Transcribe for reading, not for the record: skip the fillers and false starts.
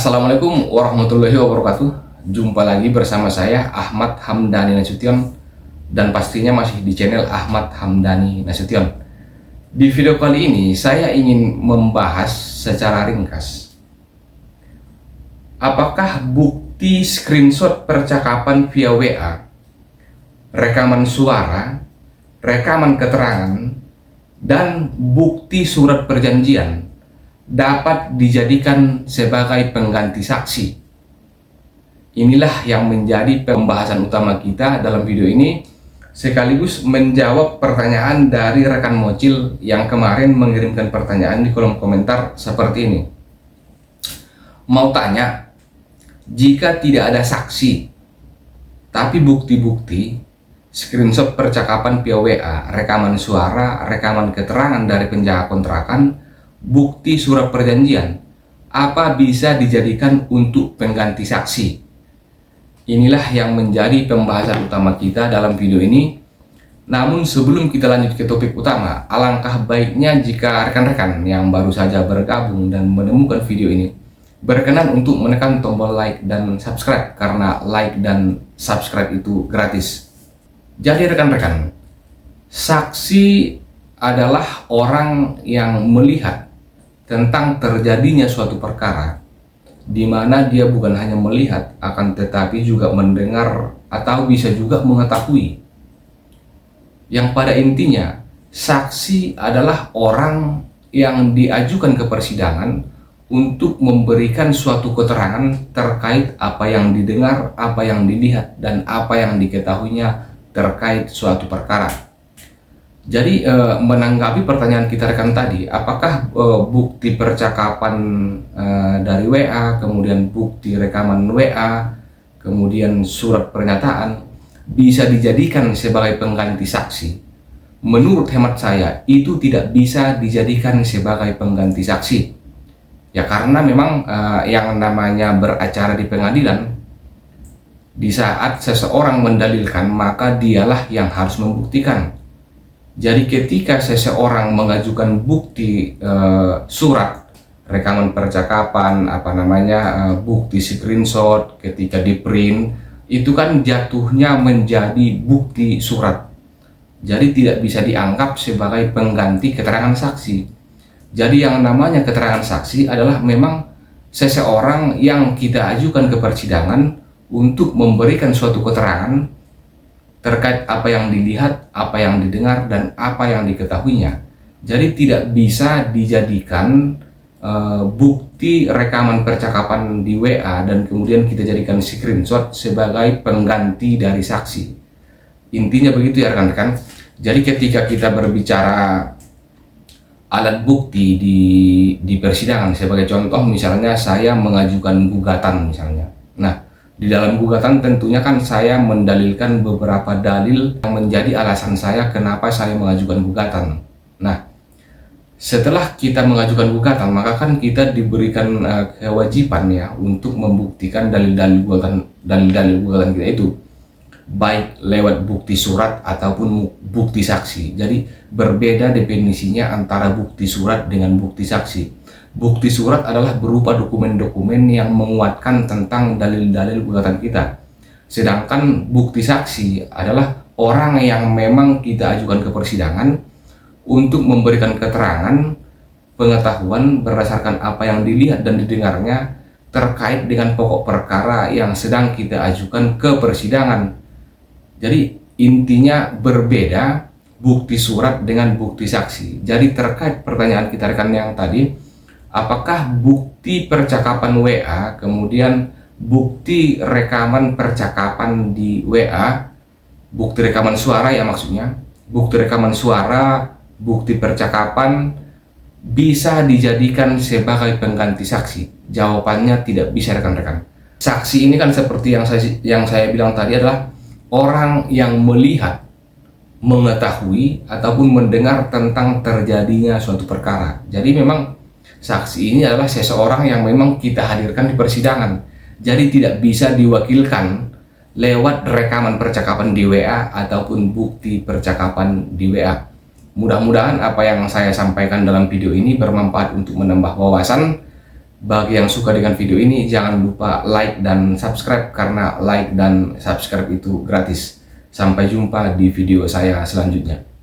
Assalamualaikum warahmatullahi wabarakatuh. Jumpa lagi bersama saya Ahmad Hamdani Nasution, dan pastinya masih di channel Ahmad Hamdani Nasution. Di video kali ini saya ingin membahas secara ringkas, apakah bukti screenshot percakapan via WA, rekaman suara, rekaman keterangan, dan bukti surat perjanjian dapat dijadikan sebagai pengganti saksi. Inilah yang menjadi pembahasan utama kita dalam video ini, sekaligus menjawab pertanyaan dari rekan Mocil yang kemarin mengirimkan pertanyaan di kolom komentar seperti ini. Mau tanya, jika tidak ada saksi tapi bukti-bukti, screenshot percakapan via WA, rekaman suara, rekaman keterangan dari penjaga kontrakan, bukti surat perjanjian, apa bisa dijadikan untuk pengganti saksi? Inilah yang menjadi pembahasan utama kita dalam video ini. Namun sebelum kita lanjut ke topik utama, alangkah baiknya jika rekan-rekan yang baru saja bergabung dan menemukan video ini berkenan untuk menekan tombol like dan subscribe, karena like dan subscribe itu gratis. Jadi rekan-rekan, saksi adalah orang yang melihat tentang terjadinya suatu perkara, di mana dia bukan hanya melihat, akan tetapi juga mendengar atau bisa juga mengetahui. Yang pada intinya, saksi adalah orang yang diajukan ke persidangan untuk memberikan suatu keterangan terkait apa yang didengar, apa yang dilihat, dan apa yang diketahuinya terkait suatu perkara. Jadi menanggapi pertanyaan kita rekan tadi, apakah bukti percakapan dari WA, kemudian bukti rekaman WA, kemudian surat pernyataan bisa dijadikan sebagai pengganti saksi? Menurut hemat saya, itu tidak bisa dijadikan sebagai pengganti saksi. Ya karena memang yang namanya beracara di pengadilan, di saat seseorang mendalilkan, maka dialah yang harus membuktikan. Jadi ketika seseorang mengajukan bukti surat, rekaman percakapan, bukti screenshot ketika di print, itu kan jatuhnya menjadi bukti surat. Jadi tidak bisa dianggap sebagai pengganti keterangan saksi. Jadi yang namanya keterangan saksi adalah memang seseorang yang kita ajukan ke persidangan untuk memberikan suatu keterangan terkait apa yang dilihat, apa yang didengar, dan apa yang diketahuinya. Jadi tidak bisa dijadikan bukti rekaman percakapan di WA dan kemudian kita jadikan screenshot sebagai pengganti dari saksi. Intinya begitu ya rekan-rekan. Jadi ketika kita berbicara alat bukti di persidangan, sebagai contoh misalnya saya mengajukan gugatan misalnya. Nah, di dalam gugatan tentunya kan saya mendalilkan beberapa dalil yang menjadi alasan saya kenapa saya mengajukan gugatan. Nah, setelah kita mengajukan gugatan, maka kan kita diberikan kewajiban ya untuk membuktikan dalil-dalil gugatan kita itu, baik lewat bukti surat ataupun bukti saksi. Jadi berbeda definisinya antara bukti surat dengan bukti saksi. Bukti surat adalah berupa dokumen-dokumen yang menguatkan tentang dalil-dalil gugatan kita. Sedangkan bukti saksi adalah orang yang memang kita ajukan ke persidangan untuk memberikan keterangan, pengetahuan berdasarkan apa yang dilihat dan didengarnya terkait dengan pokok perkara yang sedang kita ajukan ke persidangan. Jadi intinya berbeda bukti surat dengan bukti saksi. Jadi terkait pertanyaan kita rekan yang tadi, apakah bukti percakapan WA, kemudian bukti rekaman percakapan di WA, bukti rekaman suara ya maksudnya, bukti rekaman suara, bukti percakapan bisa dijadikan sebagai pengganti saksi? Jawabannya tidak bisa rekan-rekan. Saksi ini kan seperti yang saya bilang tadi adalah orang yang melihat, mengetahui, ataupun mendengar tentang terjadinya suatu perkara. Jadi memang saksi ini adalah seseorang yang memang kita hadirkan di persidangan. Jadi tidak bisa diwakilkan lewat rekaman percakapan di WA ataupun bukti percakapan di WA. Mudah-mudahan apa yang saya sampaikan dalam video ini bermanfaat untuk menambah wawasan Bagi yang suka dengan video ini, jangan lupa like dan subscribe karena like dan subscribe itu gratis. Sampai jumpa di video saya selanjutnya.